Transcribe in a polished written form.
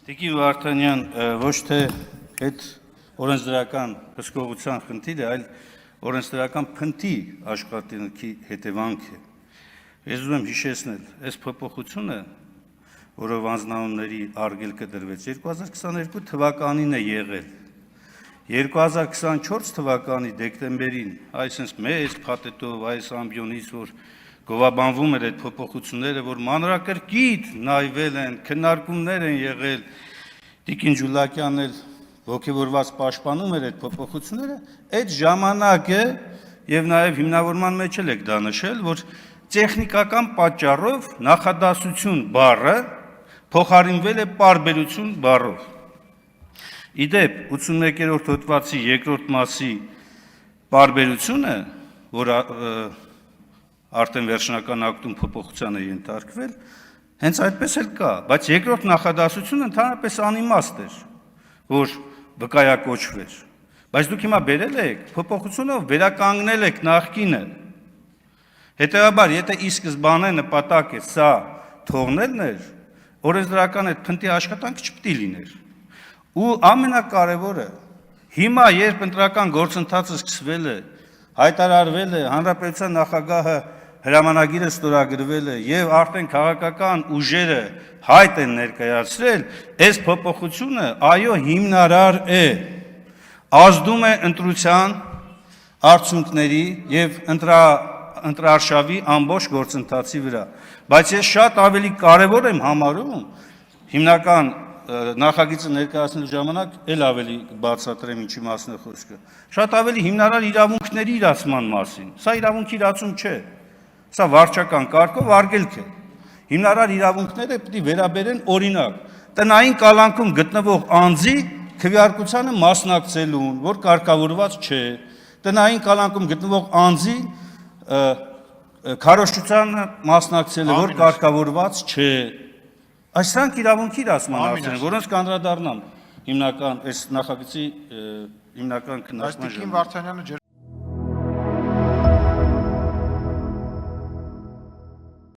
Տիկին Վարդանյան, ոչ թե այդ օրենսդրական հսկողության խնդիրը, այլ օրենսդրական փնթի աշխատանքի հետևանք է։ Ես ուզում եմ հիշեցնել, այս փոփոխությունը, որով անձնանունների արգելքը դրվեց, 2022 թվականին է եղել։ 2024 թվականի դեկտեմբերին, այսինքն մեծ փաթեթով, այս ամբիոնից, որ գովաբանվում էր այդ փոփոխությունները, որ մանրակրկիտ նայվել են, քննարկումներ են եղել, Տիկին Ջուլակյանն էլ ոգևորված պաշտպանում էր այդ փոփոխությունները, այդ ժամանակը եւ նաեւ հիմնավորման մեջ էլ եք դա նշել, որ տեխնիկական պատճառով նախադասություն բառը փոխարինվել է պարբերություն բառով։ Իդեպ 81-րդ հոդվածի երկրորդ մասի պարբերությունը, որ արդեն վերջնական ակտում փոփոխության է ենթարկվել, հենց այդպես էլ կա, բայց երկրորդ նախադասությունը ընդհանրապես անիմաստ էր, որ վկայակոչվեր։ Բայց դուք հիմա բերել եք, փոփոխությունով վերականգնել եք նախկինը։ Հետևաբար, եթե ի սկզբանե նպատակը սա թողնելն էր, օրենսդրական այդ փնթի աշխատանքը չպետք է լիներ։ Ու ամենակարևորը, հիմա երբ ընտրական գործընթացը սկսվել է, հայտարարվել է, հանրապետության նախագահը հրամանագիրը ստորագրվել է եւ արդեն քաղաքական ուժերը հայտ են ներկայացրել, այս փոփոխությունը այո հիմնարար է, ազդում է ընտրության արդյունքների եւ ընտրարշավի ամբողջ գործընթացի վրա, բայց ես շատ ավելի կարևոր եմ համարում հիմնական նախագիծը ներկայացնելու ժամանակ էլ ավելի բացատրեմ ինչի մասին է խոսքը, շատ ավելի հիմնարար իրավունքների իրացման մասին, սա իրավունքի իրացում չէ, սա վարչական կարգով արգելք է, հիմնարար իրավունքները պետք է վերաբերեն օրինակ, տնային կալանքում գտնվող անձի քվեարկությանը մասնակցելուն, որ կարգավորված չէ, տնային կալանքում գտնվող անձի քարոզչությանը մասնակցելը, որ կարգավորված չէ, այսրանք իրավունքի իրացման հարցեր են, որոնց կանդրադառնամ հիմնական այս նախագծի հիմնական քննարկման ժամանակ։